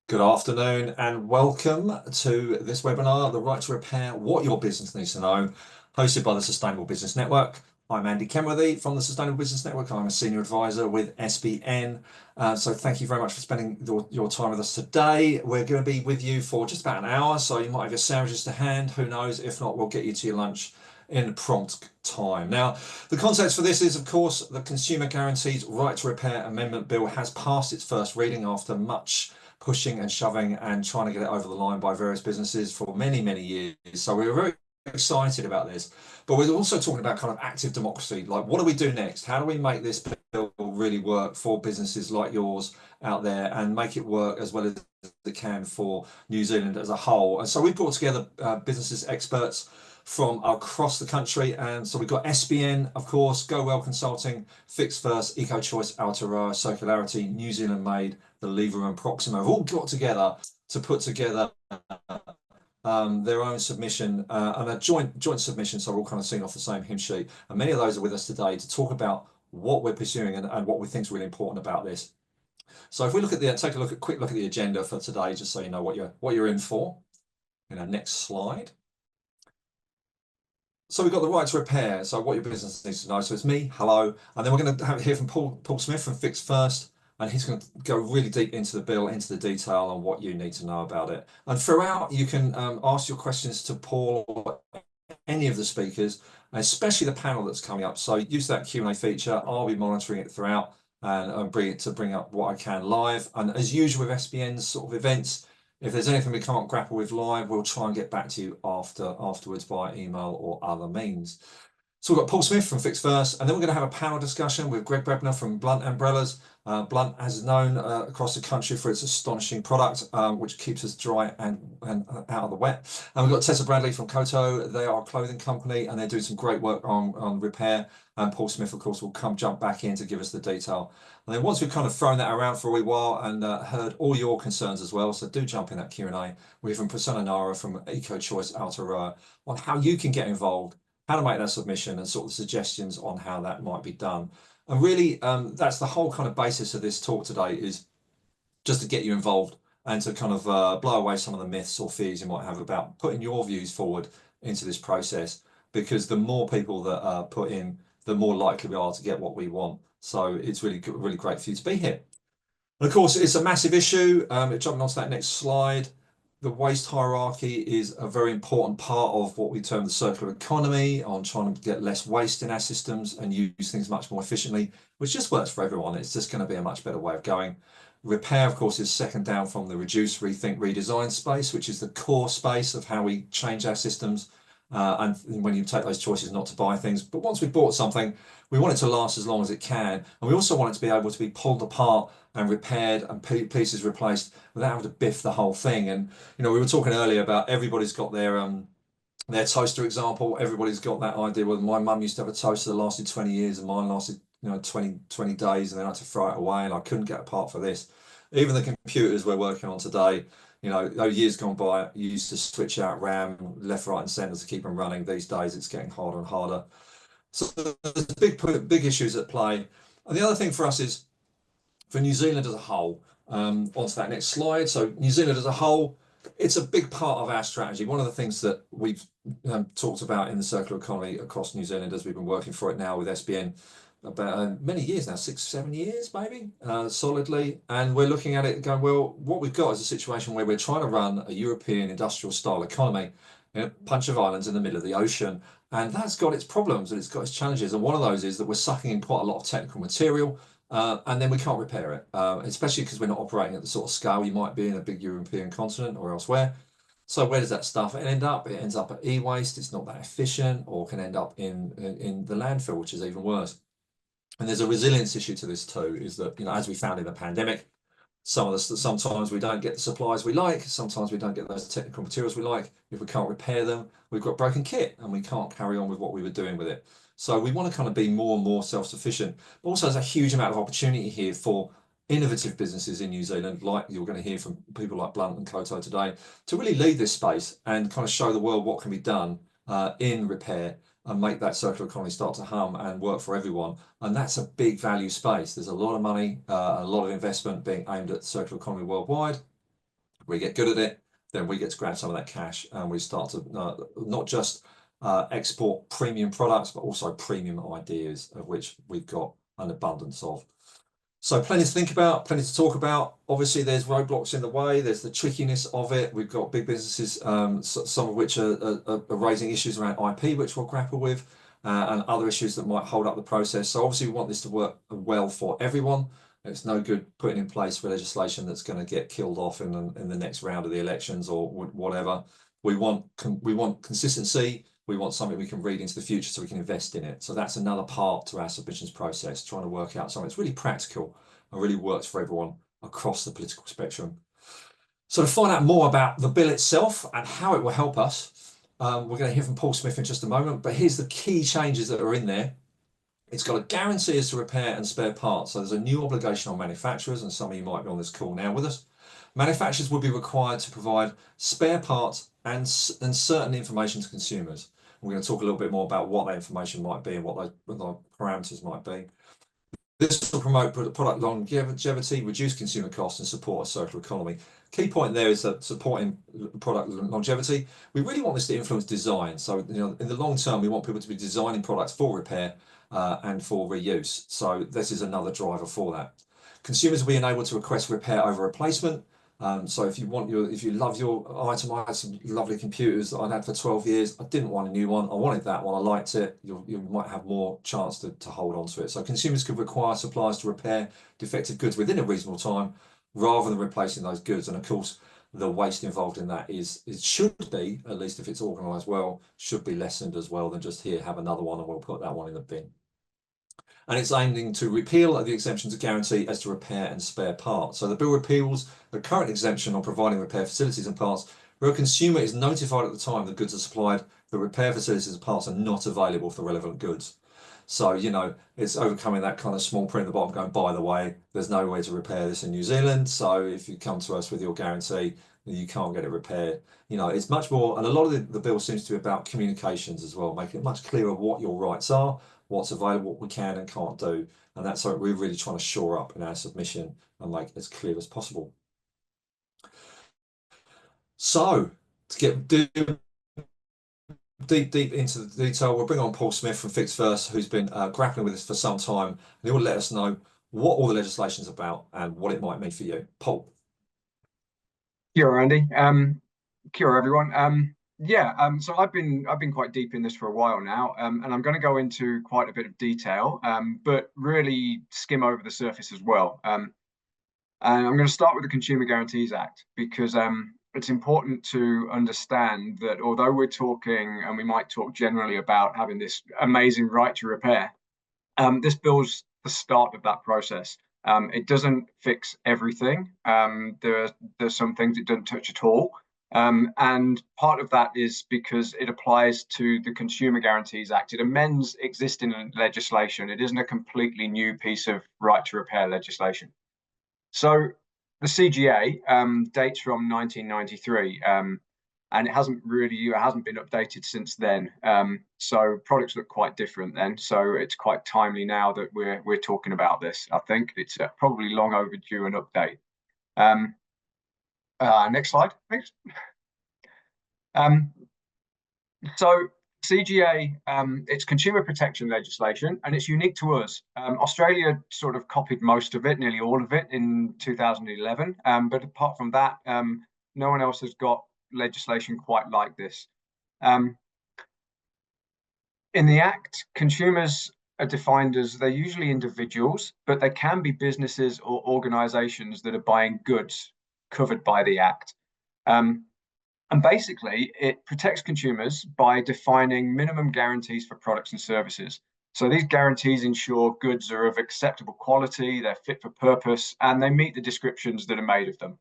Good afternoon and welcome to this webinar, The Right to Repair, What Your Business Needs to Know, hosted by the Sustainable Business Network. I'm Andy Kenworthy from the Sustainable Business Network. I'm a Senior Advisor with SBN. So thank you very much for spending your time with us today. We're going to be with you for just about an hour, so you might have your sandwiches to hand. Who knows? If not, we'll get you to your lunch in prompt time. Now, the context for this is, of course, the Consumer Guaranteed Right to Repair Amendment Bill has passed its first reading after much pushing and shoving and trying to get it over the line by various businesses for many, many years. So we were very excited about this. But we're also talking about kind of active democracy. Like, what do we do next? How do we make this bill really work for businesses like yours out there and make it work as well as it can for New Zealand as a whole? And so we brought together businesses experts from across the country. And so we've got SBN, of course, GoWell Consulting, Fix First, EcoChoice, Aotearoa, Circularity, New Zealand Made, the Lever and Proxima have all got together to put together their own submission and a joint submission, so we're all kind of singing off the same hymn sheet. And many of those are with us today to talk about what we're pursuing and what we think is really important about this. So if we look at take a quick look at the agenda for today, just so you know what you're in for. Next slide. So we've got the right to repair. So what your business needs to know. So it's me, hello, and then we're going to hear from Paul Smith from Fix First. And he's going to go really deep into the bill, into the detail on what you need to know about it. And throughout, you can ask your questions to Paul or any of the speakers, especially the panel that's coming up. So use that Q&A feature. I'll be monitoring it throughout and bring up what I can live. And as usual with SBN's sort of events, if there's anything we can't grapple with live, we'll try and get back to you afterwards via email or other means. So we've got Paul Smith from Fix First, and then we're going to have a panel discussion with Greg Brebner from Blunt Umbrellas. Blunt is known across the country for its astonishing product, which keeps us dry and out of the wet. And we've got Tessa Bradley from Kowtow. They are a clothing company, and they're doing some great work on repair. And Paul Smith, of course, will jump back in to give us the detail. And then once we've kind of thrown that around for a wee while and heard all your concerns as well, so do jump in that Q&A. We have from Prasanna Nara from EcoChoice Aotearoa on how you can get involved, how to make that submission, and sort of suggestions on how that might be done. And really, that's the whole kind of basis of this talk today, is just to get you involved and to kind of blow away some of the myths or fears you might have about putting your views forward into this process. Because the more people that put in, the more likely we are to get what we want. So it's really great for you to be here. And of course, it's a massive issue. Jumping onto that next slide. The waste hierarchy is a very important part of what we term the circular economy, on trying to get less waste in our systems and use things much more efficiently, which just works for everyone. It's just going to be a much better way of going. Repair, of course, is second down from the reduce, rethink, redesign space, which is the core space of how we change our systems. And when you take those choices not to buy things. But once we've bought something, we want it to last as long as it can. And we also want it to be able to be pulled apart and repaired and pieces replaced without having to biff the whole thing. And, we were talking earlier about everybody's got their toaster example. Everybody's got that idea. Well, my mum used to have a toaster that lasted 20 years and mine lasted, 20 days, and then I had to throw it away and I couldn't get a part for this. Even the computers we're working on today, those years gone by, you used to switch out RAM left, right, and centre to keep them running. These days, it's getting harder and harder. So there's big issues at play. And the other thing for us is, for New Zealand as a whole, onto that next slide. So New Zealand as a whole, it's a big part of our strategy. One of the things that we've talked about in the circular economy across New Zealand, as we've been working for it now with SBN, about many years now, 6-7 years maybe, solidly. And we're looking at it going, well, what we've got is a situation where we're trying to run a European industrial style economy in a bunch of islands in the middle of the ocean. And that's got its problems and it's got its challenges. And one of those is that we're sucking in quite a lot of technical material, and then we can't repair it, especially because we're not operating at the sort of scale you might be in a big European continent or elsewhere. So where does that stuff end up? It ends up at e-waste. It's not that efficient, or can end up in the landfill, which is even worse. And there's a resilience issue to this too, is that, as we found in the pandemic, sometimes we don't get the supplies we like, sometimes we don't get those technical materials we like. If we can't repair them, we've got broken kit and we can't carry on with what we were doing with it. So we want to kind of be more and more self-sufficient. But also, there's a huge amount of opportunity here for innovative businesses in New Zealand, like you're going to hear from people like Blunt and Kowtow today, to really lead this space and kind of show the world what can be done in repair and make that circular economy start to hum and work for everyone. And that's a big value space. There's a lot of money, a lot of investment being aimed at the circular economy worldwide. We get good at it, then we get to grab some of that cash, and we start to not just export premium products, but also premium ideas, of which we've got an abundance of. So plenty to think about, plenty to talk about. Obviously, there's roadblocks in the way. There's the trickiness of it. We've got big businesses, some of which are raising issues around IP, which we'll grapple with, and other issues that might hold up the process. So obviously, we want this to work well for everyone. It's no good putting in place for legislation that's going to get killed off in the next round of the elections or whatever. We want consistency. We want something we can read into the future so we can invest in it. So that's another part to our submissions process, trying to work out something that's really practical and really works for everyone across the political spectrum. So to find out more about the bill itself and how it will help us, we're going to hear from Paul Smith in just a moment, but here's the key changes that are in there. It's got a guarantee as to repair and spare parts. So there's a new obligation on manufacturers, and some of you might be on this call now with us. Manufacturers will be required to provide spare parts and certain information to consumers. We're going to talk a little bit more about what that information might be and what those parameters might be. This will promote product longevity, reduce consumer costs, and support a circular economy. Key point there is that supporting product longevity, we really want this to influence design. So, in the long term, we want people to be designing products for repair and for reuse. So this is another driver for that. Consumers will be enabled to request repair over replacement. So if you love your item, I had some lovely computers that I'd had for 12 years. I didn't want a new one. I wanted that one. I liked it. You might have more chance to hold on to it. So consumers could require suppliers to repair defective goods within a reasonable time, rather than replacing those goods. And of course, the waste involved in that it should be, at least if it's organised well, should be lessened as well than just here, have another one and we'll put that one in the bin. And it's aiming to repeal the exemption to guarantee as to repair and spare parts. So the bill repeals the current exemption on providing repair facilities and parts where a consumer is notified at the time the goods are supplied, the repair facilities and parts are not available for the relevant goods. So, it's overcoming that kind of small print at the bottom going, by the way, there's no way to repair this in New Zealand. So if you come to us with your guarantee, you can't get it repaired. It's much more, and a lot of the bill seems to be about communications as well, making it much clearer what your rights are, what's available, what we can and can't do. And that's what we're really trying to shore up in our submission and make it as clear as possible. So to get deep into the detail, we'll bring on Paul Smith from Fix First, who's been grappling with this for some time, and he will let us know what all the legislation is about and what it might mean for you. Paul. Kia ora, Andy. Kia ora, everyone. So I've been quite deep in this for a while now, and I'm going to go into quite a bit of detail, but really skim over the surface as well. And I'm going to start with the Consumer Guarantees Act, because it's important to understand that although we're talking, and we might talk generally about having this amazing right to repair, this bill's the start of that process. It doesn't fix everything. There's some things it doesn't touch at all. And part of that is because it applies to the Consumer Guarantees Act. It amends existing legislation. It isn't a completely new piece of right to repair legislation. So the CGA dates from 1993, and it hasn't been updated since then. So products look quite different then. So it's quite timely now that we're talking about this. I think it's probably long overdue an update. Next slide, thanks. So CGA, it's consumer protection legislation, and it's unique to us. Australia sort of copied most of it, nearly all of it, in 2011. But apart from that, no one else has got legislation quite like this. In the Act, consumers are defined as, they're usually individuals, but they can be businesses or organisations that are buying goods covered by the Act. And basically, it protects consumers by defining minimum guarantees for products and services. So these guarantees ensure goods are of acceptable quality, they're fit for purpose, and they meet the descriptions that are made of them.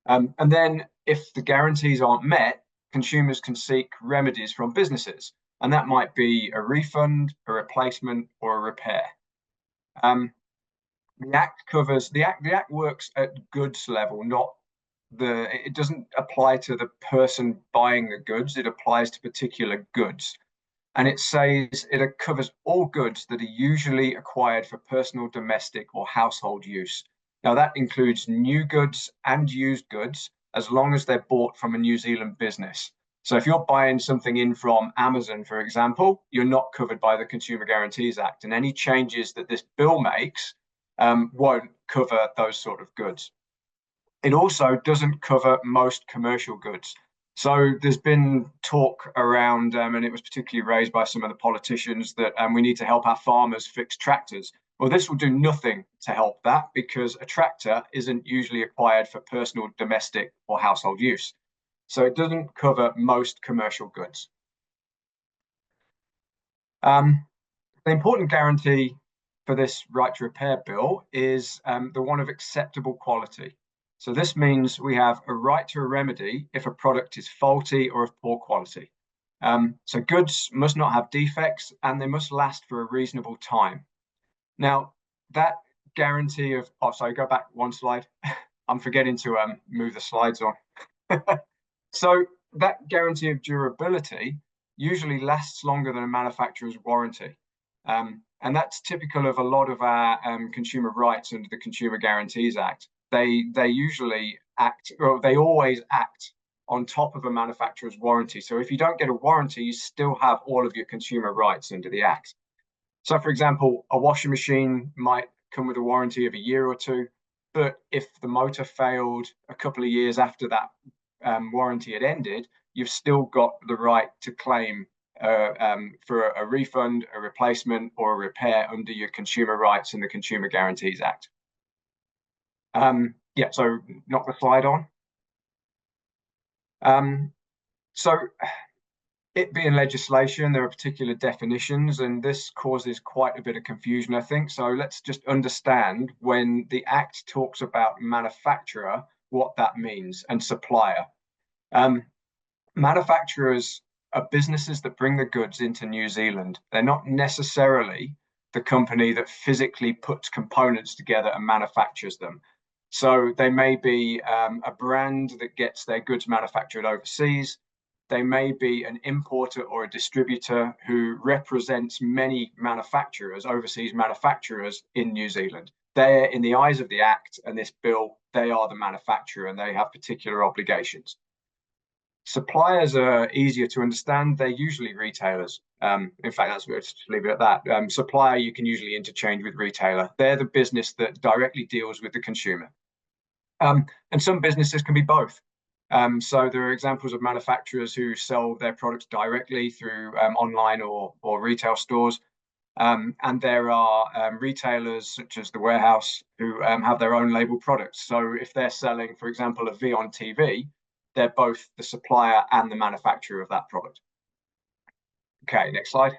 And then if the guarantees aren't met, consumers can seek remedies from businesses. And that might be a refund, a replacement, or a repair. The Act works at goods level, it doesn't apply to the person buying the goods, it applies to particular goods. And it says it covers all goods that are usually acquired for personal, domestic, or household use. Now that includes new goods and used goods, as long as they're bought from a New Zealand business. So if you're buying something in from Amazon, for example, you're not covered by the Consumer Guarantees Act, and any changes that this bill makes won't cover those sort of goods. It also doesn't cover most commercial goods. So there's been talk around, and it was particularly raised by some of the politicians, that we need to help our farmers fix tractors. Well, this will do nothing to help that, because a tractor isn't usually acquired for personal, domestic, or household use. So it doesn't cover most commercial goods. The important guarantee for this right to repair bill is the one of acceptable quality. So this means we have a right to a remedy if a product is faulty or of poor quality. So goods must not have defects, and they must last for a reasonable time. Now, that guarantee of, oh, sorry, go back one slide. I'm forgetting to move the slides on. So that guarantee of durability usually lasts longer than a manufacturer's warranty. And that's typical of a lot of our consumer rights under the Consumer Guarantees Act. They usually act, or they always act on top of a manufacturer's warranty. So if you don't get a warranty, you still have all of your consumer rights under the Act. So for example, a washing machine might come with a warranty of a year or two, but if the motor failed a couple of years after that warranty had ended, you've still got the right to claim for a refund, a replacement, or a repair under your consumer rights in the Consumer Guarantees Act. Yeah, so knock the slide on. So it being legislation, there are particular definitions, and this causes quite a bit of confusion, I think. So let's just understand, when the Act talks about manufacturer, what that means, and supplier. Manufacturers are businesses that bring the goods into New Zealand. They're not necessarily the company that physically puts components together and manufactures them. So they may be a brand that gets their goods manufactured overseas. They may be an importer or a distributor who represents many manufacturers, overseas manufacturers in New Zealand. They're, in the eyes of the Act and this bill, they are the manufacturer and they have particular obligations. Suppliers are easier to understand. They're usually retailers. In fact, let's just leave it at that. Supplier, you can usually interchange with retailer. They're the business that directly deals with the consumer. And some businesses can be both. So there are examples of manufacturers who sell their products directly through online or retail stores. And there are retailers such as the Warehouse who have their own label products. So if they're selling, for example, a Vion TV, they're both the supplier and the manufacturer of that product. Okay, next slide.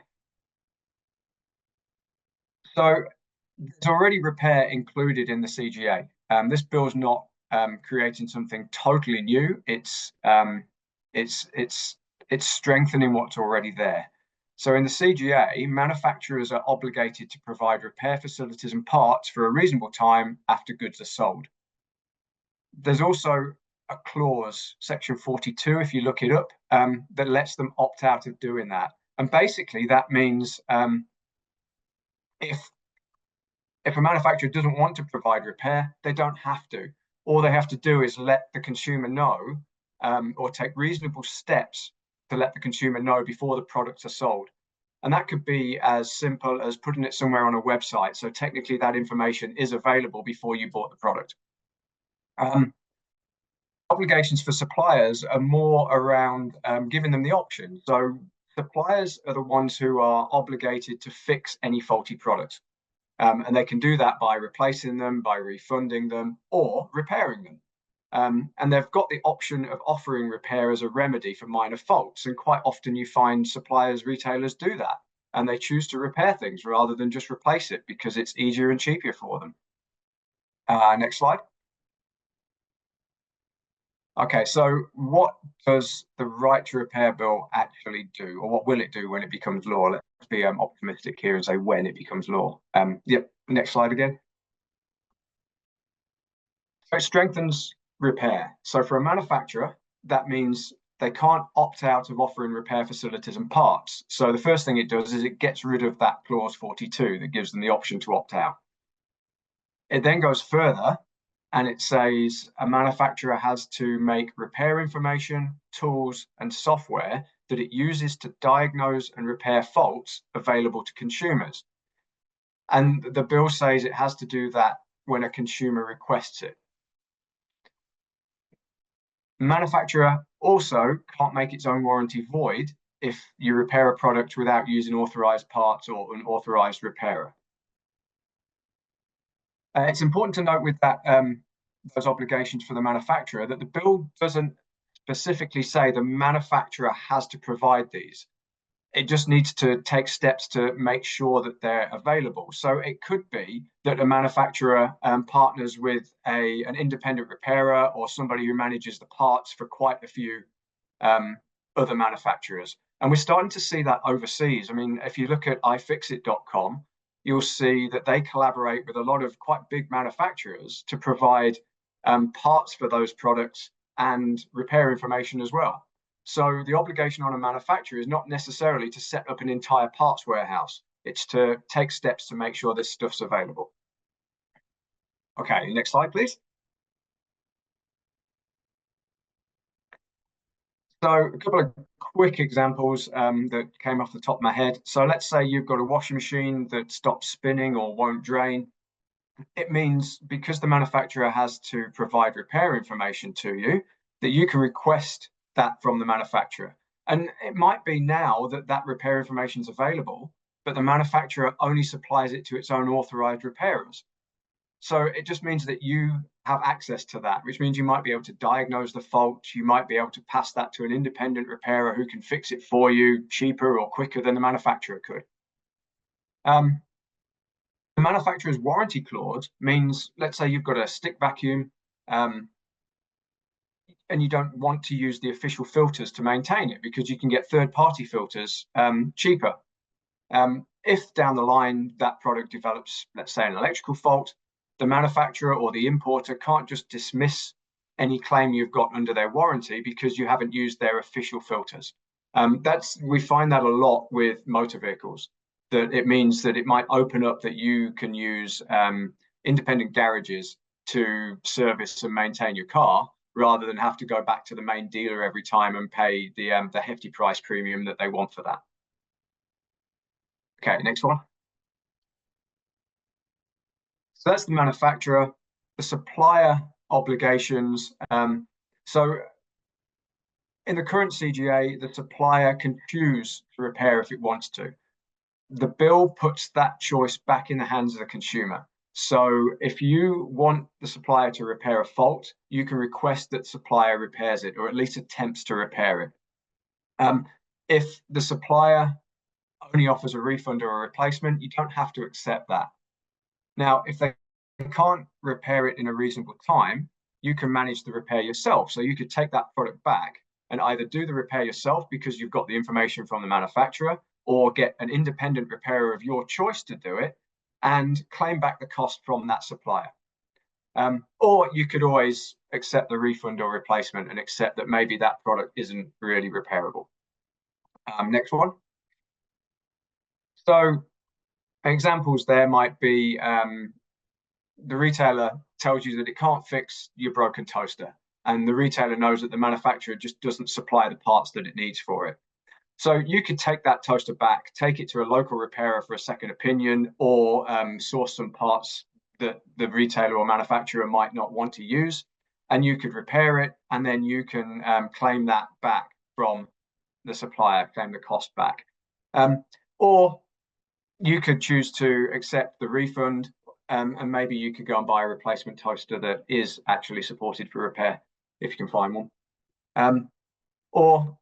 So there's already repair included in the CGA. This bill's not creating something totally new. It's strengthening what's already there. So in the CGA, manufacturers are obligated to provide repair facilities and parts for a reasonable time after goods are sold. There's also a clause, section 42, if you look it up, that lets them opt out of doing that. And basically that means if a manufacturer doesn't want to provide repair, they don't have to. All they have to do is let the consumer know, or take reasonable steps to let the consumer know before the products are sold. And that could be as simple as putting it somewhere on a website. So technically that information is available before you bought the product. Obligations for suppliers are more around giving them the option. So suppliers are the ones who are obligated to fix any faulty products. And they can do that by replacing them, by refunding them, or repairing them. And they've got the option of offering repair as a remedy for minor faults. And quite often you find suppliers, retailers do that. And they choose to repair things rather than just replace it because it's easier and cheaper for them. Next slide. Okay, so what does the right to repair bill actually do, or what will it do when it becomes law? Let's be optimistic here and say when it becomes law. Yep, next slide again. So it strengthens repair. So for a manufacturer, that means they can't opt out of offering repair facilities and parts. So the first thing it does is it gets rid of that clause 42 that gives them the option to opt out. It then goes further and it says a manufacturer has to make repair information, tools, and software that it uses to diagnose and repair faults available to consumers. And the bill says it has to do that when a consumer requests it. Manufacturer also can't make its own warranty void if you repair a product without using authorized parts or an authorized repairer. It's important to note with that those obligations for the manufacturer that the bill doesn't specifically say the manufacturer has to provide these. It just needs to take steps to make sure that they're available. So it could be that a manufacturer partners with an independent repairer or somebody who manages the parts for quite a few other manufacturers. And we're starting to see that overseas. I mean, if you look at ifixit.com, you'll see that they collaborate with a lot of quite big manufacturers to provide parts for those products and repair information as well. So the obligation on a manufacturer is not necessarily to set up an entire parts warehouse. It's to take steps to make sure this stuff's available. Okay, next slide, please. So a couple of quick examples that came off the top of my head. So let's say you've got a washing machine that stops spinning or won't drain. It means because the manufacturer has to provide repair information to you, that you can request that from the manufacturer. And it might be now that that repair information is available, but the manufacturer only supplies it to its own authorized repairers. So it just means that you have access to that, which means you might be able to diagnose the fault. You might be able to pass that to an independent repairer who can fix it for you cheaper or quicker than the manufacturer could. The manufacturer's warranty clause means, let's say you've got a stick vacuum and you don't want to use the official filters to maintain it because you can get third-party filters cheaper. If down the line that product develops, let's say, an electrical fault, the manufacturer or the importer can't just dismiss any claim you've got under their warranty because you haven't used their official filters. We find that a lot with motor vehicles, that it means that it might open up that you can use independent garages to service and maintain your car rather than have to go back to the main dealer every time and pay the hefty price premium that they want for that. Okay, next one. So that's the manufacturer. The supplier obligations. So in the current CGA, the supplier can choose to repair if it wants to. The bill puts that choice back in the hands of the consumer. So if you want the supplier to repair a fault, you can request that the supplier repairs it or at least attempts to repair it. If the supplier only offers a refund or a replacement, you don't have to accept that. Now, if they can't repair it in a reasonable time, you can manage the repair yourself. So you could take that product back and either do the repair yourself because you've got the information from the manufacturer, or get an independent repairer of your choice to do it and claim back the cost from that supplier. Or you could always accept the refund or replacement and accept that maybe that product isn't really repairable. Next one. So examples there might be the retailer tells you that it can't fix your broken toaster, and the retailer knows that the manufacturer just doesn't supply the parts that it needs for it. So you could take that toaster back, take it to a local repairer for a second opinion, or source some parts that the retailer or manufacturer might not want to use, and you could repair it, and then you can claim that back from the supplier, claim the cost back. Or you could choose to accept the refund, and maybe you could go and buy a replacement toaster that is actually supported for repair, if you can find one. Or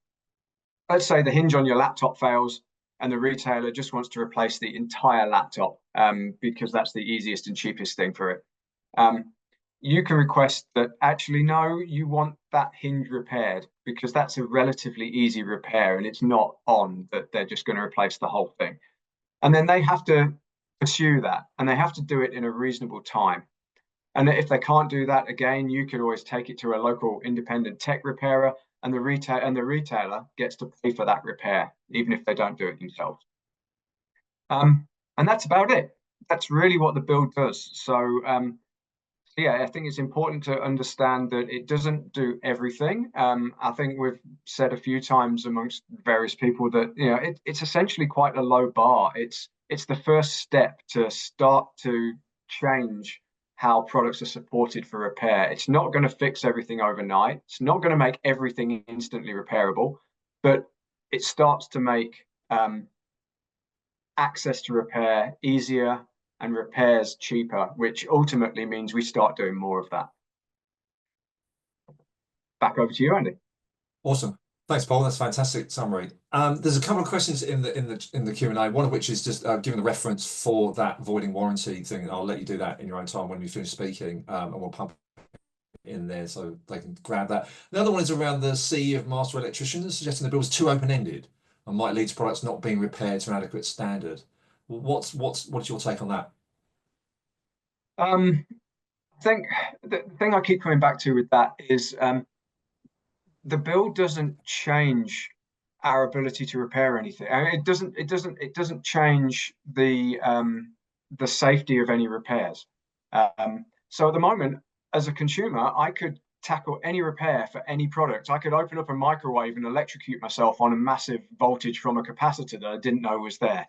let's say the hinge on your laptop fails and the retailer just wants to replace the entire laptop because that's the easiest and cheapest thing for it. You can request that actually, no, you want that hinge repaired because that's a relatively easy repair and it's not on that they're just going to replace the whole thing. And then they have to pursue that and they have to do it in a reasonable time. And if they can't do that, again, you could always take it to a local independent tech repairer, and the retailer gets to pay for that repair, even if they don't do it themselves. And that's about it. That's really what the bill does. So Yeah, I think it's important to understand that it doesn't do everything. I think we've said a few times amongst various people that it's essentially quite a low bar. It's the first step to start to change how products are supported for repair. It's not going to fix everything overnight. It's not going to make everything instantly repairable, but it starts to make access to repair easier and repairs cheaper, which ultimately means we start doing more of that. Back over to you, Andy. Awesome. Thanks, Paul. That's a fantastic summary. There's a couple of questions in the Q&A, one of which is just giving the reference for that voiding warranty thing. I'll let you do that in your own time when we finish speaking, and we'll pump in there so they can grab that. The other one is around the sea of master electricians suggesting the bill was too open-ended and might lead to products not being repaired to an adequate standard. What's your take on that? I think the thing I keep coming back to with that is the bill doesn't change our ability to repair anything. I mean, it doesn't change the safety of any repairs. So at the moment, as a consumer, I could tackle any repair for any product. I could open up a microwave and electrocute myself on a massive voltage from a capacitor that I didn't know was there.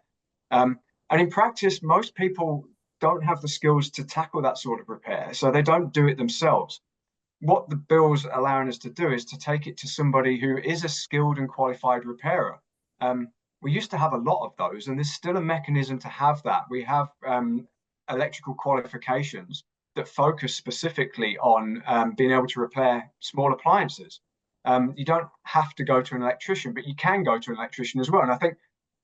And in practice, most people don't have the skills to tackle that sort of repair, so they don't do it themselves. What the bill's allowing us to do is to take it to somebody who is a skilled and qualified repairer. We used to have a lot of those, and there's still a mechanism to have that. We have electrical qualifications that focus specifically on being able to repair small appliances. You don't have to go to an electrician, but you can go to an electrician as well. And I think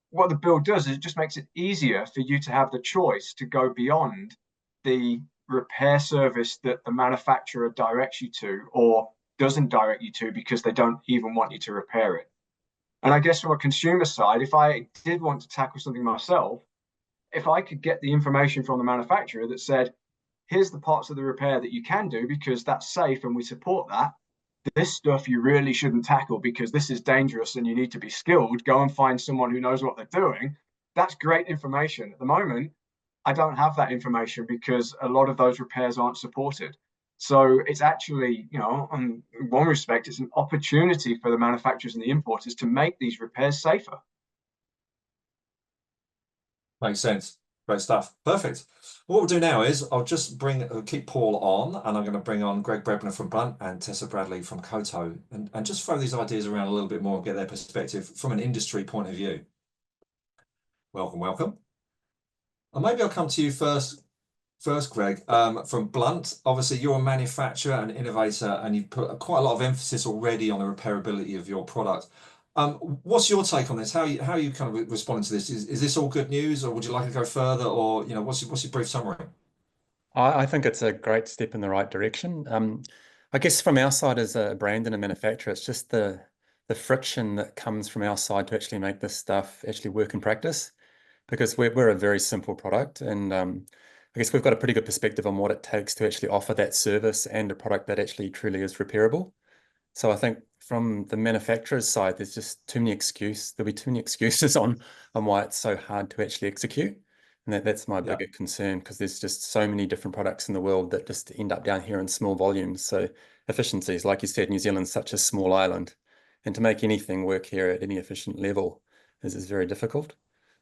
what the bill does is it just makes it easier for you to have the choice to go beyond the repair service that the manufacturer directs you to or doesn't direct you to because they don't even want you to repair it. And I guess from a consumer side, if I did want to tackle something myself, if I could get the information from the manufacturer that said, here's the parts of the repair that you can do because that's safe and we support that. This stuff you really shouldn't tackle because this is dangerous and you need to be skilled. Go and find someone who knows what they're doing. That's great information. At the moment, I don't have that information because a lot of those repairs aren't supported. So it's actually, in one respect, it's an opportunity for the manufacturers and the importers to make these repairs safer. Makes sense. Great stuff. Perfect. What we'll do now is I'll just keep Paul on, and I'm going to bring on Greig Brebner from Blunt and Tessa Bradley from Kowtow, and just throw these ideas around a little bit more and get their perspective from an industry point of view. Welcome, welcome. And maybe I'll come to you first, Greig, from Blunt. Obviously, you're a manufacturer and innovator, and you've put quite a lot of emphasis already on the repairability of your product. What's your take on this? How are you kind of responding to this? Is this all good news, or would you like to go further, or what's your brief summary? I think it's a great step in the right direction. I guess from our side as a brand and a manufacturer, it's just the friction that comes from our side to actually make this stuff actually work in practice, because we're a very simple product, and I guess we've got a pretty good perspective on what it takes to actually offer that service and a product that actually truly is repairable. So I think from the manufacturer's side, there'll be too many excuses on why it's so hard to actually execute. And that's my bigger concern, because there's just so many different products in the world that just end up down here in small volumes. So efficiencies, like you said, New Zealand's such a small island, and to make anything work here at any efficient level is very difficult.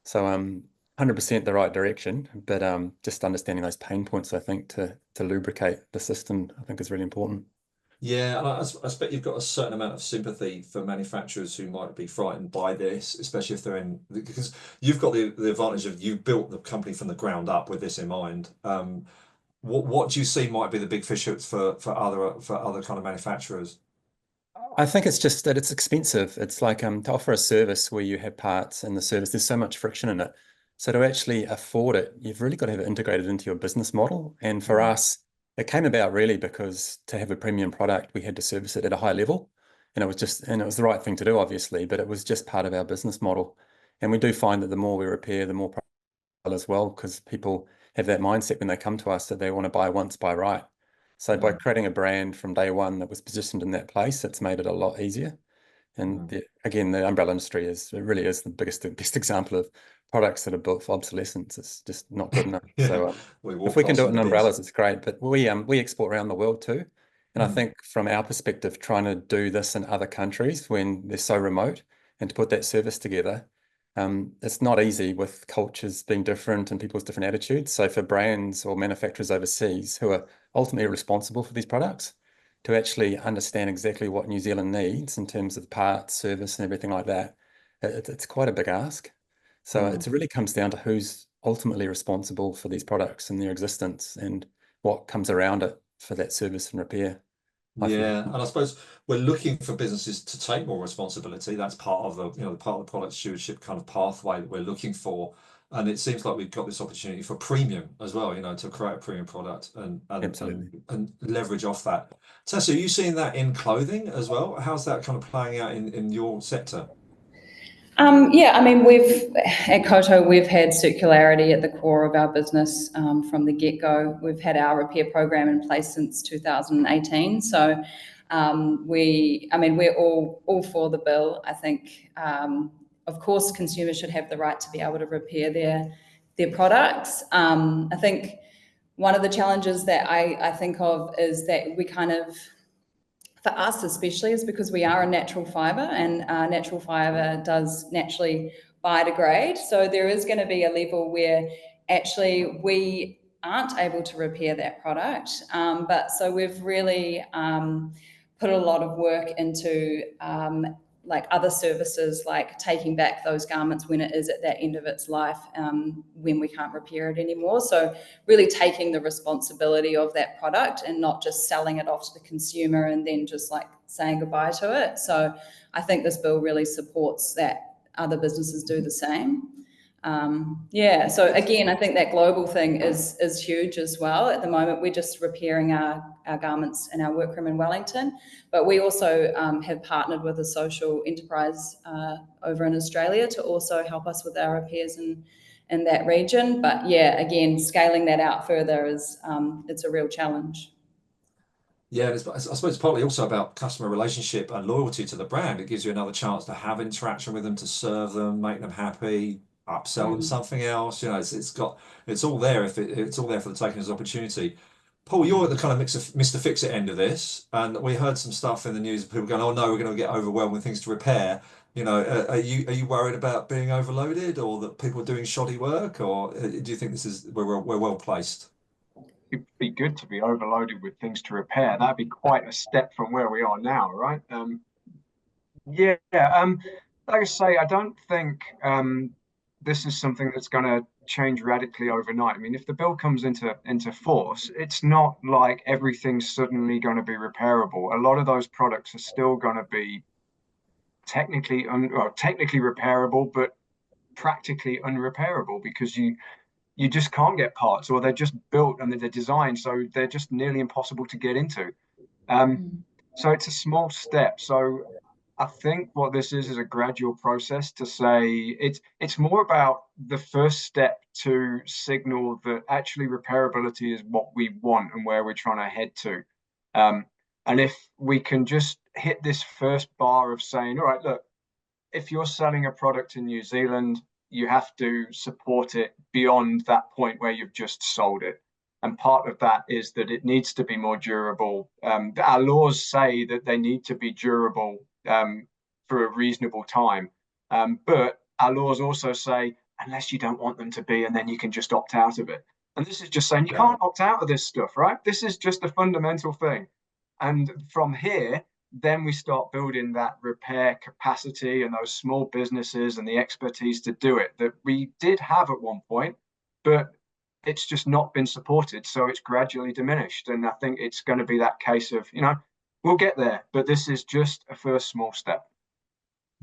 So 100% the right direction, but just understanding those pain points, I think, to lubricate the system, I think is really important. Yeah, and I expect you've got a certain amount of sympathy for manufacturers who might be frightened by this, especially if they're because you've got the advantage of you built the company from the ground up with this in mind. What do you see might be the big fish for other kind of manufacturers? I think it's just that it's expensive. It's like to offer a service where you have parts and the service, there's so much friction in it. So to actually afford it, you've really got to have it integrated into your business model. And for us, it came about really because to have a premium product, we had to service it at a high level. And it was the right thing to do, obviously, but it was just part of our business model. And we do find that the more we repair, the more profitable as well, because people have that mindset when they come to us that they want to buy once, buy right. So by creating a brand from day one that was positioned in that place, it's made it a lot easier. And again, the umbrella industry really is the best example of products that are built for obsolescence. It's just not good enough. Yeah, So we if walk we can past do it in in the bins. umbrellas, it's great. But we export around the world too. And I think from our perspective, trying to do this in other countries when they're so remote and to put that service together, it's not easy with cultures being different and people's different attitudes. So for brands or manufacturers overseas who are ultimately responsible for these products, to actually understand exactly what New Zealand needs in terms of parts, service, and everything like that, it's quite a big ask. So it really comes down to who's ultimately responsible for these products and their existence and what comes around it for that service and repair. Yeah, and I suppose we're looking for businesses to take more responsibility. That's part of the, part of the product stewardship kind of pathway that we're looking for. And it seems like we've got this opportunity for premium as well, to create a premium product Absolutely. and leverage off that. Tessa, are you seeing that in clothing as well? How's that kind of playing out in your sector? Yeah, I mean, at Kowtow, we've had circularity at the core of our business from the get-go. We've had our repair program in place since 2018. So we're all for the bill. I think, of course, consumers should have the right to be able to repair their products. I think one of the challenges that I think of is that we kind of, for us especially, is because we are a natural fibre, and natural fibre does naturally biodegrade. So there is going to be a level where actually we aren't able to repair that product. But so we've really put a lot of work into like other services, like taking back those garments when it is at that end of its life, when we can't repair it anymore. So really taking the responsibility of that product and not just selling it off to the consumer and then just like saying goodbye to it. So I think this bill really supports that other businesses do the same. Yeah, so again, I think that global thing is huge as well. At the moment, we're just repairing our garments in our workroom in Wellington, but we also have partnered with a social enterprise over in Australia to also help us with our repairs in that region. But yeah, again, scaling that out further is it's a real challenge. Yeah, I suppose it's partly also about customer relationship and loyalty to the brand. It gives you another chance to have interaction with them, to serve them, make them happy, upsell them something else. It's all there if it's all there for the taking as opportunity. Paul, you're at the kind of Mr. Fix-It end of this, and we heard some stuff in the news of people going, "Oh no, we're going to get overwhelmed with things to repair." Are you worried about being overloaded, or that people are doing shoddy work, or do you think we're well placed? It'd be good to be overloaded with things to repair. That'd be quite a step from where we are now, right? Yeah. Like I say, I don't think this is something that's going to change radically overnight. I mean, if the bill comes into force, it's not like everything's suddenly going to be repairable. A lot of those products are still going to be technically repairable, but practically unrepairable because you just can't get parts, or they're just built and they're designed so they're just nearly impossible to get into. So it's a small step. So I think what this is a gradual process to say it's more about the first step to signal that actually repairability is what we want and where we're trying to head to. And if we can just hit this first bar of saying, all right, look, if you're selling a product in New Zealand, you have to support it beyond that point where you've just sold it. And part of that is that it needs to be more durable. Our laws say that they need to be durable for a reasonable time. But our laws also say, unless you don't want them to be, and then you can just opt out of it. And this is just saying you can't opt out of this stuff, right? This is just a fundamental thing. And from here, then we start building that repair capacity and those small businesses and the expertise to do it that we did have at one point, but it's just not been supported. So it's gradually diminished. And I think it's going to be that case of, we'll get there, but this is just a first small step.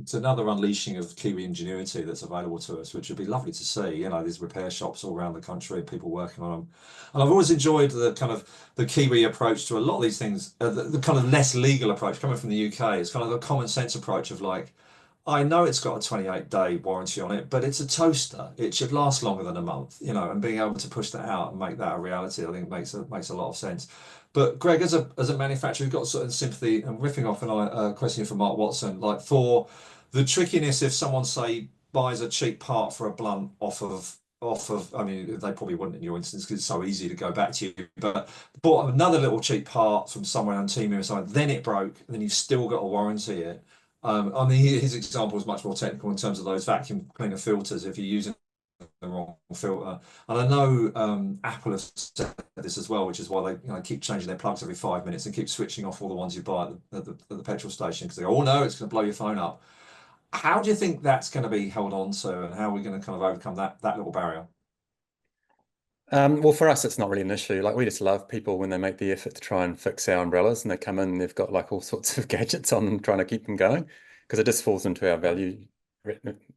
It's another unleashing of Kiwi ingenuity that's available to us, which would be lovely to see. These repair shops all around the country, people working on them. And I've always enjoyed the kind of the Kiwi approach to a lot of these things, the kind of less legal approach coming from the UK. It's kind of the common sense approach of like, I know it's got a 28-day warranty on it, but it's a toaster. It should last longer than a month, you know, and being able to push that out and make that a reality, I think makes a lot of sense. But Greg, as a manufacturer, you've got sort of sympathy, and riffing off a question from Mark Watson, like for the trickiness, if someone say buys a cheap part for a blunt off of, I mean, they probably wouldn't in your instance because it's so easy to go back to you, but bought another little cheap part from somewhere on Temu or something, then it broke, and then you've still got to warranty it. I mean, his example is much more technical in terms of those vacuum cleaner filters. If you're using the wrong filter, and I know Apple has said this as well, which is why they keep changing their plugs every 5 minutes and keep switching off all the ones you buy at the petrol station because they go, oh no, it's going to blow your phone up. How do you think that's going to be held on to, and how are we going to kind of overcome that little barrier? Well, for us, it's not really an issue. Like we just love people when they make the effort to try and fix our umbrellas, and they come in and they've got like all sorts of gadgets on them trying to keep them going, because it just falls into our value,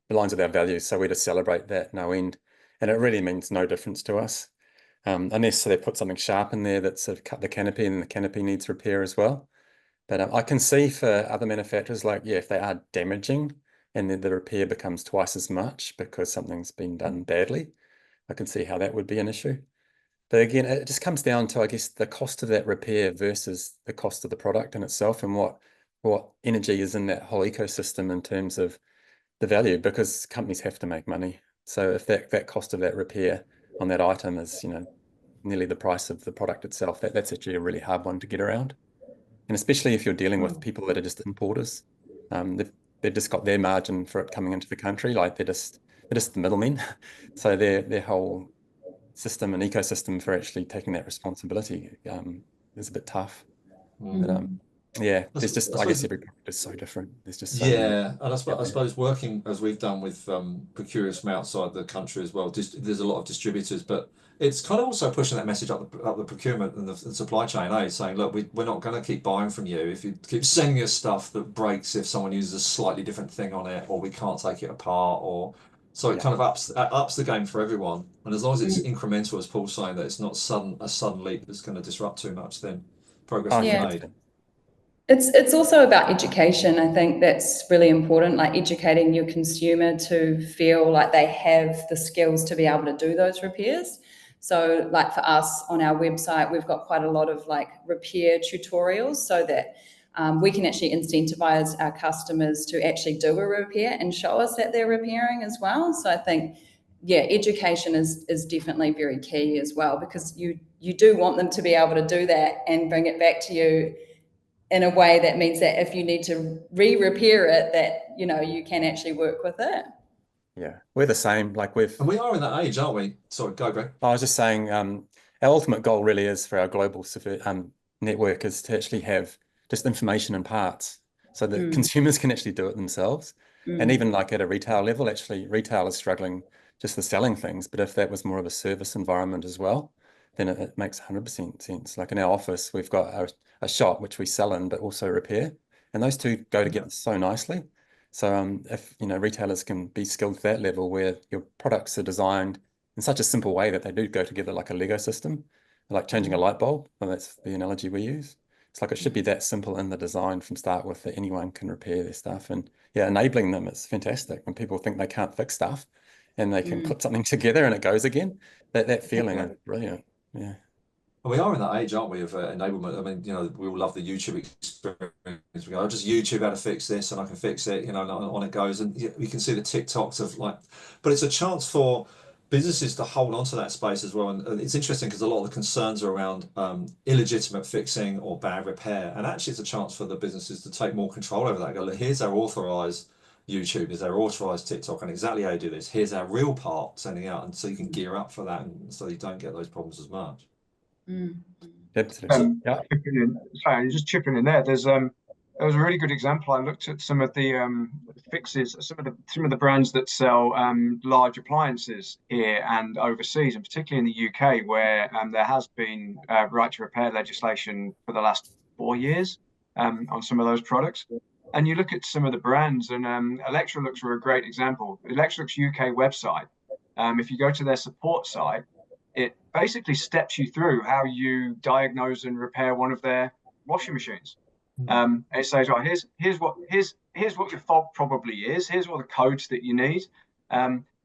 aligns with our values. So we just celebrate that no end, and it really means no difference to us, unless they put something sharp in there that sort of cut the canopy, and the canopy needs repair as well. But I can see for other manufacturers, like yeah, if they are damaging, and then the repair becomes twice as much because something's been done badly, I can see how that would be an issue. But again, it just comes down to, I guess, the cost of that repair versus the cost of the product in itself, and what energy is in that whole ecosystem in terms of the value, because companies have to make money. So if that cost of that repair on that item is, nearly the price of the product itself, that's actually a really hard one to get around. And especially if you're dealing with people that are just importers, they've just got their margin for it coming into the country, like they're just the middlemen. So their whole system and ecosystem for actually taking that responsibility is a bit tough. But yeah, there's just, I guess every product is so different. There's just so many. Yeah, and I suppose working as we've done with procurers from outside the country as well, there's a lot of distributors, but it's kind of also pushing that message up the procurement and the supply chain, saying, look, we're not going to keep buying from you if you keep sending us stuff that breaks if someone uses a slightly different thing on it, or we can't take it apart, or so it kind of ups the game for everyone. And as long as it's incremental, as Paul's saying, that it's not a sudden leap that's going to disrupt too much, then progress will be made. It's also about education. I think that's really important, like educating your consumer to feel like they have the skills to be able to do those repairs. So like for us on our website, we've got quite a lot of like repair tutorials so that we can actually incentivize our customers to actually do a repair and show us that they're repairing as well. So I think, yeah, education is definitely very key as well, because you do want them to be able to do that and bring it back to you in a way that means that if you need to re-repair it, that, you can actually work with it. Yeah, we're the same. Like And we are in that age, aren't we? Sorry, go, Greg. I was just saying, our ultimate goal really is for our global network is to actually have just information and parts so that consumers can actually do it themselves. And even like at a retail level, actually retail is struggling just for selling things. But if that was more of a service environment as well, then it makes 100% sense. Like in our office, we've got a shop which we sell in, but also repair. And those two go together so nicely. So if retailers can be skilled to that level where your products are designed in such a simple way that they do go together like a Lego system, like changing a light bulb, well, that's the analogy we use. It's like it should be that simple in the design from start with that anyone can repair their stuff. And yeah, enabling them is fantastic when people think they can't fix stuff and they can put something together and it goes again. That feeling is brilliant. Yeah. We are in that age, aren't we, of enablement? I mean, we all love the YouTube experience. We go, I'll just YouTube how to fix this and I can fix it, and on it goes. And you can see the TikToks of but it's a chance for businesses to hold on to that space as well. And it's interesting because a lot of the concerns are around illegitimate fixing or bad repair. And actually it's a chance for the businesses to take more control over that. Go, look, here's our authorized YouTube, here's our authorized TikTok, and exactly how you do this. Here's our real part sending out. And so you can gear up for that, and so you don't get those problems as much. Absolutely. Yeah. Sorry, just chipping in there. There was a really good example. I looked at some of the fixes, some of the brands that sell large appliances here and overseas, and particularly in the UK, where there has been right to repair legislation for the last 4 years on some of those products. And you look at some of the brands, and Electrolux are a great example. Electrolux UK website, if you go to their support site, it basically steps you through how you diagnose and repair one of their washing machines. It says, right, here's here's what your fault probably is. Here's what the codes that you need.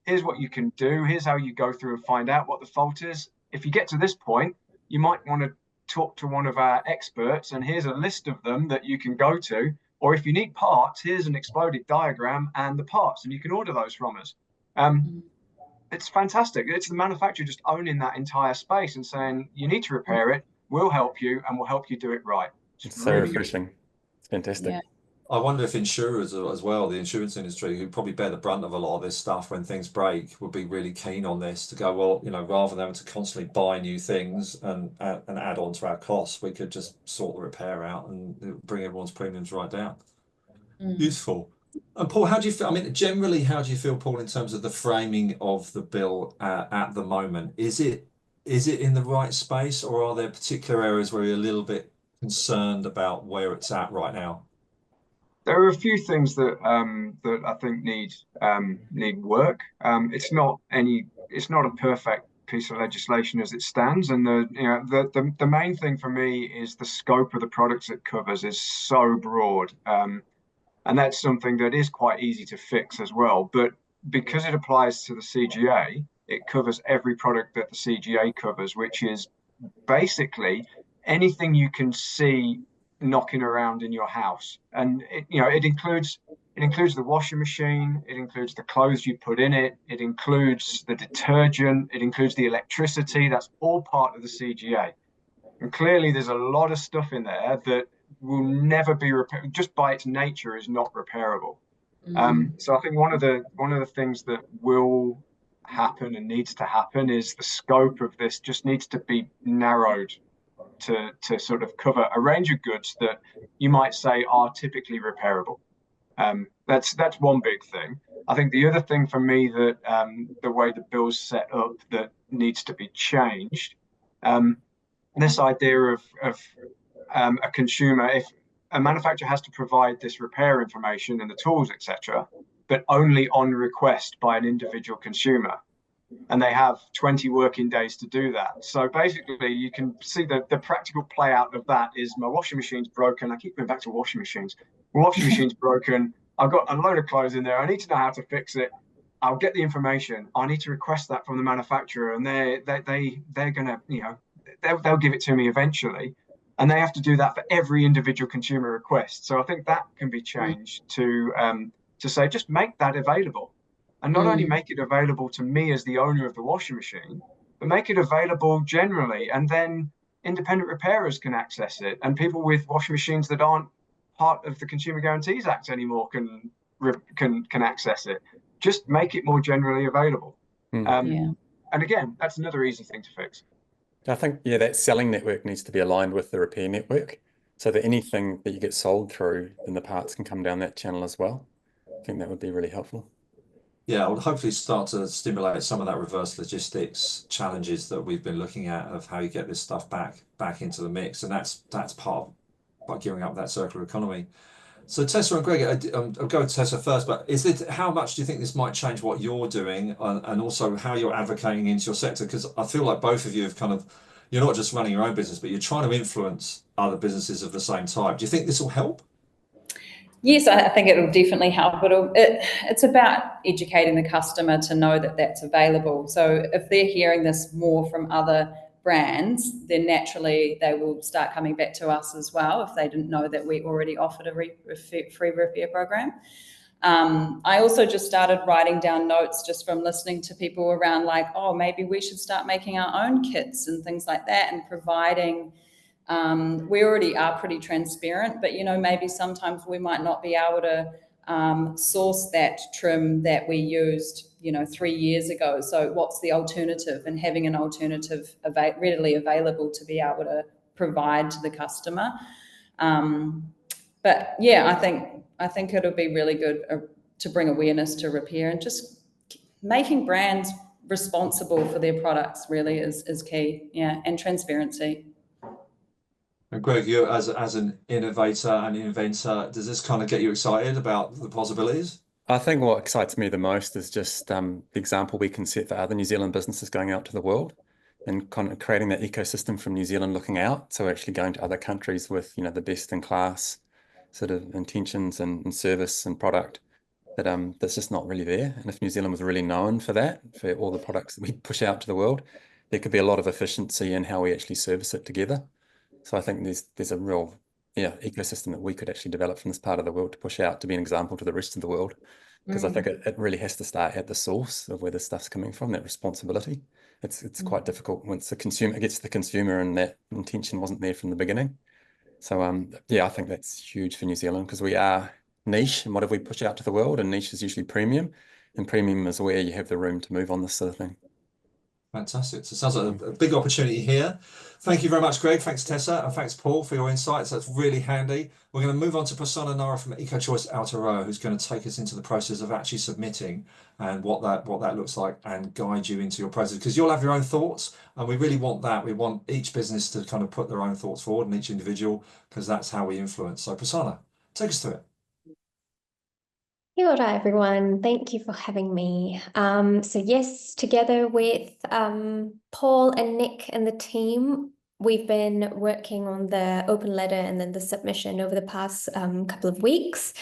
Here's what you can do. Here's how you go through and find out what the fault is. If you get to this point, you might want to talk to one of our experts, and here's a list of them that you can go to. Or if you need parts, here's an exploded diagram and the parts, and you can order those from us. It's fantastic. It's the manufacturer just owning that entire space and saying, you need to repair it, we'll help you, and we'll help you do it right. It's so refreshing. It's fantastic. Yeah. I wonder if insurers as well, the insurance industry, who probably bear the brunt of a lot of this stuff when things break, would be really keen on this to go, well, you know, rather than having to constantly buy new things and add on to our costs, we could just sort the repair out and bring everyone's premiums right down. Useful. And Paul, how do you feel? I mean, generally, how do you feel, Paul, in terms of the framing of the bill at the moment? Is it in the right space, or are there particular areas where you're a little bit concerned about where it's at right now? There are a few things that that I think need work. It's not a perfect piece of legislation as it stands, and the main thing for me is the scope of the products it covers is so broad. And that's something that is quite easy to fix as well. But because it applies to the CGA, it covers every product that the CGA covers, which is basically anything you can see knocking around in your house. And it includes the washing machine, it includes the clothes you put in it, it includes the detergent, it includes the electricity. That's all part of the CGA. And clearly there's a lot of stuff in there that will never be repaired, just by its nature is not repairable. So I think one of the things that will happen and needs to happen is the scope of this just needs to be narrowed to sort of cover a range of goods that you might say are typically repairable. That's one big thing. I think the other thing for me that the way the bill's set up that needs to be changed, this idea of a consumer, if a manufacturer has to provide this repair information and the tools, etc., but only on request by an individual consumer, and they have 20 working days to do that. So basically, you can see the practical play out of that is my washing machine's broken. I keep going back to washing machines. My washing machine's broken. I've got a load of clothes in there. I need to know how to fix it. I'll get the information. I need to request that from the manufacturer, and they're gonna, they'll give it to me eventually. And they have to do that for every individual consumer request. So I think that can be changed to say, just make that available. And not only make it available to me as the owner of the washing machine, but make it available generally. And then independent repairers can access it. And people with washing machines that aren't part of the Consumer Guarantees Act anymore can access it. Just make it more generally available. And again, that's another easy thing to fix. I think, that selling network needs to be aligned with the repair network so that anything that you get sold through, then the parts can come down that channel as well. I think that would be really helpful. Yeah, I would hopefully start to stimulate some of that reverse logistics challenges that we've been looking at of how you get this stuff back into the mix. And that's part by gearing up that circular economy. So Tessa and Greg, I'll go with Tessa first, but how much do you think this might change what you're doing and also how you're advocating into your sector? Because I feel like both of you have you're not just running your own business, but you're trying to influence other businesses of the same type. Do you think this will help? Yes, I think it will definitely help. It's about educating the customer to know that that's available. So if they're hearing this more from other brands, then naturally they will start coming back to us as well if they didn't know that we already offered a free repair program. I also just started writing down notes just from listening to people around like, oh, maybe we should start making our own kits and things like that and providing. We already are pretty transparent, but maybe sometimes we might not be able to source that trim that we used 3 years ago. So what's the alternative, and having an alternative readily available to be able to provide to the customer. But yeah, I think it'll be really good to bring awareness to repair, and just making brands responsible for their products really is key. Yeah, and transparency. And Greg, you as an innovator and inventor, does this kind of get you excited about the possibilities? I think what excites me the most is just the example we can set for other New Zealand businesses going out to the world and kind of creating that ecosystem from New Zealand looking out. So actually going to other countries with, the best in class sort of intentions and service and product that that's just not really there. And if New Zealand was really known for that, for all the products that we push out to the world, there could be a lot of efficiency in how we actually service it together. So I think there's a real ecosystem that we could actually develop from this part of the world to push out to be an example to the rest of the world. Because I think it really has to start at the source of where the stuff's coming from, that responsibility. It's quite difficult once the consumer gets to the consumer and that intention wasn't there from the beginning. So yeah, I think that's huge for New Zealand because we are niche and whatever we push out to the world, and niche is usually premium, and premium is where you have the room to move on this sort of thing. Fantastic. So it sounds like a big opportunity here. Thank you very much, Greg. Thanks, Tessa. And thanks, Paul, for your insights. That's really handy. We're going to move on to Prasanna Nara from EcoChoice Aotearoa, who's going to take us into the process of actually submitting and what that looks like and guide you into your process. Because you'll have your own thoughts, and we really want that. We want each business to kind of put their own thoughts forward and each individual, because that's how we influence. So Prasanna, take us through it. Kia ora, everyone. Thank you for having me. So yes, together with Paul and Nick and the team, we've been working on the open letter and then the submission over the past couple of weeks.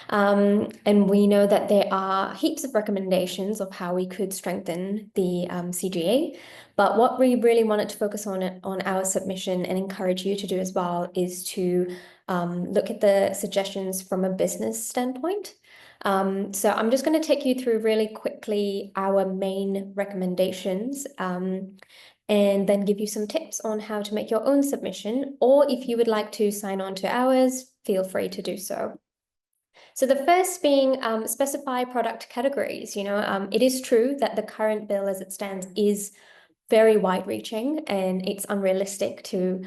And we know that there are heaps of recommendations of how we could strengthen the CGA. But what we really wanted to focus on our submission and encourage you to do as well is to look at the suggestions from a business standpoint. So I'm just going to take you through really quickly our main recommendations and then give you some tips on how to make your own submission, or if you would like to sign on to ours, feel free to do so. So the first being specify product categories. It is true that the current bill as it stands is very wide-reaching, and it's unrealistic to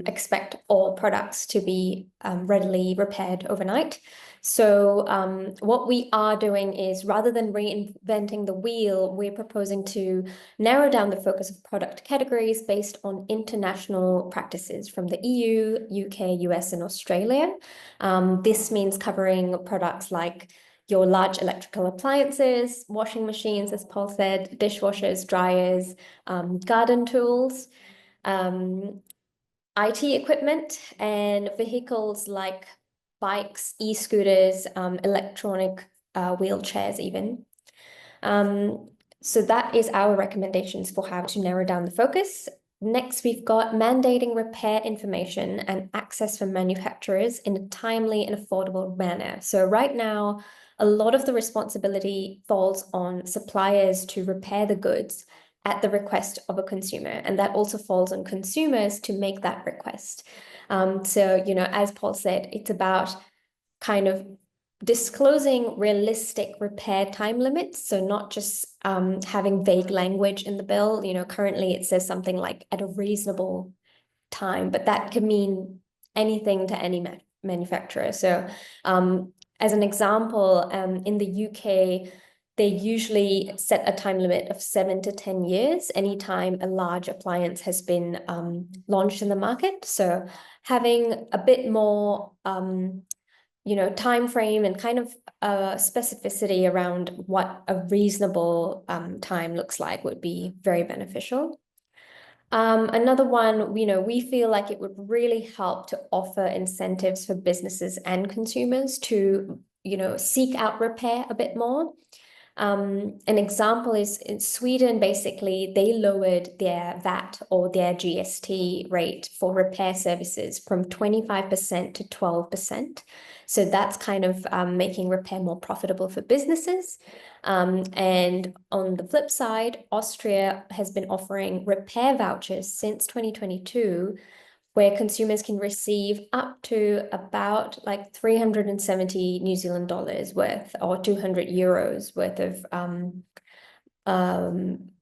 expect all products to be readily repaired overnight. So what we are doing is, rather than reinventing the wheel, we're proposing to narrow down the focus of product categories based on international practices from the EU, UK, US, and Australia. This means covering products like your large electrical appliances, washing machines, as Paul said, dishwashers, dryers, garden tools, IT equipment, and vehicles like bikes, e-scooters, electronic wheelchairs even. So that is our recommendations for how to narrow down the focus. Next, we've got mandating repair information and access for manufacturers in a timely and affordable manner. So right now, a lot of the responsibility falls on suppliers to repair the goods at the request of a consumer, and that also falls on consumers to make that request. So, as Paul said, it's about kind of disclosing realistic repair time limits. So not just having vague language in the bill. Currently it says something like at a reasonable time, but that could mean anything to any manufacturer. So as an example, in the UK, they usually set a time limit of 7 to 10 years anytime a large appliance has been launched in the market. So having a bit more time frame and kind of specificity around what a reasonable time looks like would be very beneficial. Another one, we feel like it would really help to offer incentives for businesses and consumers to, seek out repair a bit more. An example is in Sweden, basically, they lowered their VAT or their GST rate for repair services from 25% to 12%. So that's kind of making repair more profitable for businesses. And on the flip side, Austria has been offering repair vouchers since 2022, where consumers can receive up to about like 370 New Zealand dollars worth or 200 euros worth of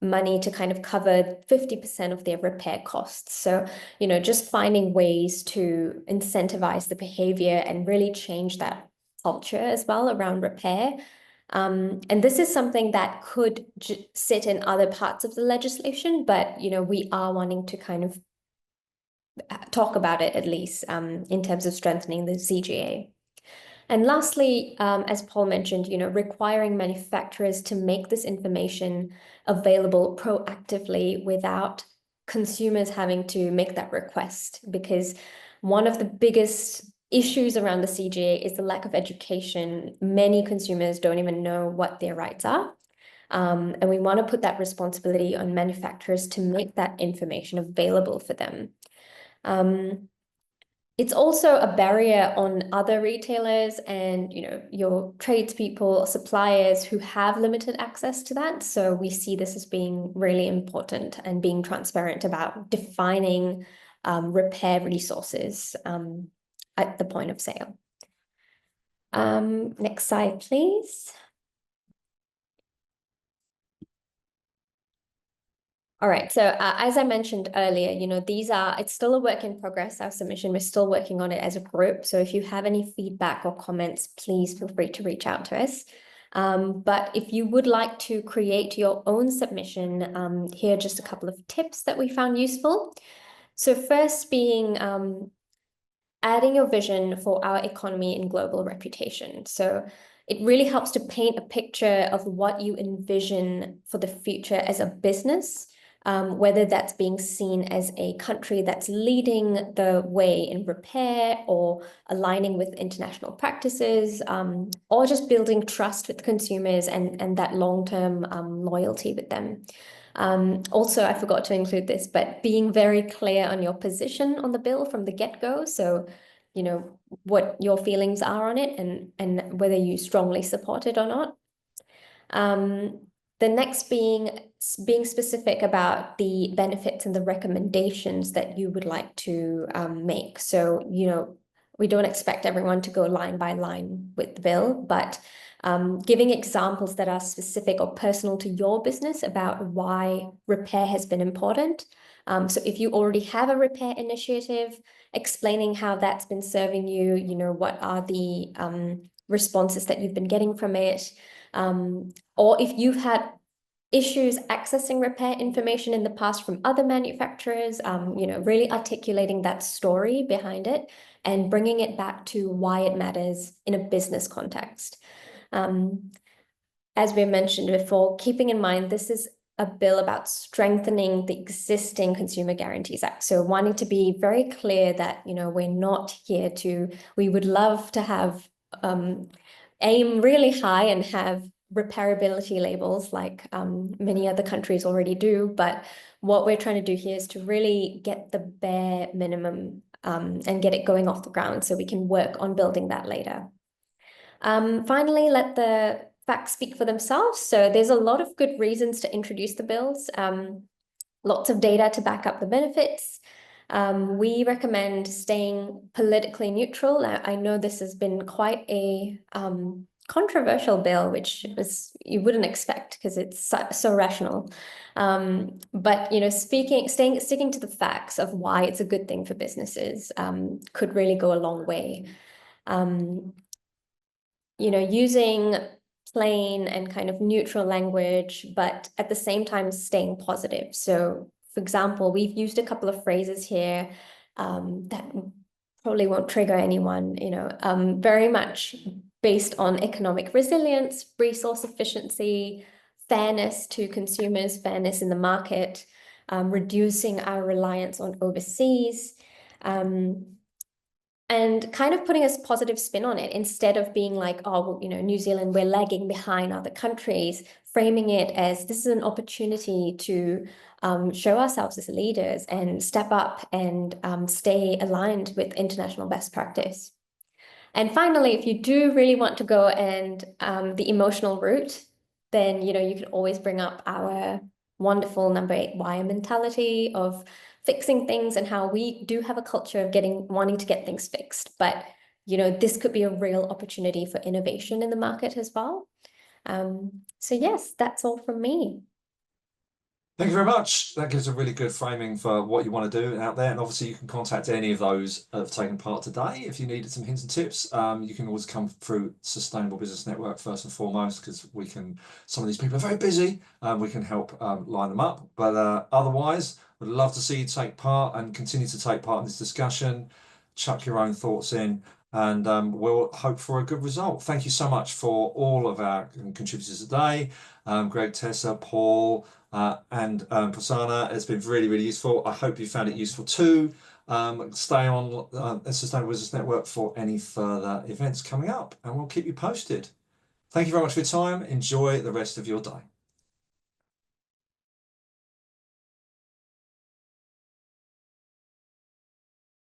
money to kind of cover 50% of their repair costs. So, just finding ways to incentivize the behavior and really change that culture as well around repair. And this is something that could sit in other parts of the legislation, but, we are wanting to kind of talk about it at least in terms of strengthening the CGA. And lastly, as Paul mentioned, requiring manufacturers to make this information available proactively without consumers having to make that request, because one of the biggest issues around the CGA is the lack of education. Many consumers don't even know what their rights are. And we want to put that responsibility on manufacturers to make that information available for them. It's also a barrier on other retailers and, you know, your tradespeople, suppliers who have limited access to that. So we see this as being really important and being transparent about defining repair resources at the point of sale. Next slide, please. All right, so as I mentioned earlier, you know, it's still a work in progress, our submission. We're still working on it as a group. So if you have any feedback or comments, please feel free to reach out to us. But if you would like to create your own submission, here are just a couple of tips that we found useful. So first being adding your vision for our economy and global reputation. So it really helps to paint a picture of what you envision for the future as a business. Whether that's being seen as a country that's leading the way in repair or aligning with international practices, or just building trust with consumers and that long-term loyalty with them. Also, I forgot to include this, but being very clear on your position on the bill from the get-go. So, you know, what your feelings are on it and whether you strongly support it or not. The next being specific about the benefits and the recommendations that you would like to make. So, you know, we don't expect everyone to go line by line with the bill, but giving examples that are specific or personal to your business about why repair has been important. So if you already have a repair initiative, explaining how that's been serving you, you know, what are the responses that you've been getting from it. Or if you've had issues accessing repair information in the past from other manufacturers, you know, really articulating that story behind it and bringing it back to why it matters in a business context. As we mentioned before, keeping in mind, this is a bill about strengthening the existing Consumer Guarantees Act. So wanting to be very clear that, you know, we're not here we would love to have aim really high and have repairability labels like many other countries already do. But what we're trying to do here is to really get the bare minimum and get it going off the ground so we can work on building that later. Finally, let the facts speak for themselves. So there's a lot of good reasons to introduce the bills, lots of data to back up the benefits. We recommend staying politically neutral. I know this has been quite a controversial bill, which you wouldn't expect because it's so rational. But you know, sticking to the facts of why it's a good thing for businesses could really go a long way. You know, using plain and kind of neutral language, but at the same time staying positive. So, for example, we've used a couple of phrases here that probably won't trigger anyone, you know, very much based on economic resilience, resource efficiency, fairness to consumers, fairness in the market, reducing our reliance on overseas, and kind of putting a positive spin on it instead of being like, oh, well, you know, New Zealand, we're lagging behind other countries, framing it as this is an opportunity to show ourselves as leaders and step up and stay aligned with international best practice. And finally, if you do really want to go and the emotional route, then, you know, you can always bring up our wonderful number 8 wire mentality of fixing things and how we do have a culture of wanting to get things fixed. But, you know, this could be a real opportunity for innovation in the market as well. So yes, that's all from me. Thank you very much. That gives a really good framing for what you want to do out there. And obviously you can contact any of those that have taken part today. If you needed some hints and tips, you can always come through Sustainable Business Network first and foremost, because some of these people are very busy. We can help line them up. But otherwise, we'd love to see you take part and continue to take part in this discussion. Chuck your own thoughts in. And we'll hope for a good result. Thank you so much for all of our contributors today. Greig, Tessa, Paul, and Prasanna. It's been really, really useful. I hope you found it useful too. Stay on Sustainable Business Network for any further events coming up, and we'll keep you posted. Thank you very much for your time. Enjoy the rest of your day.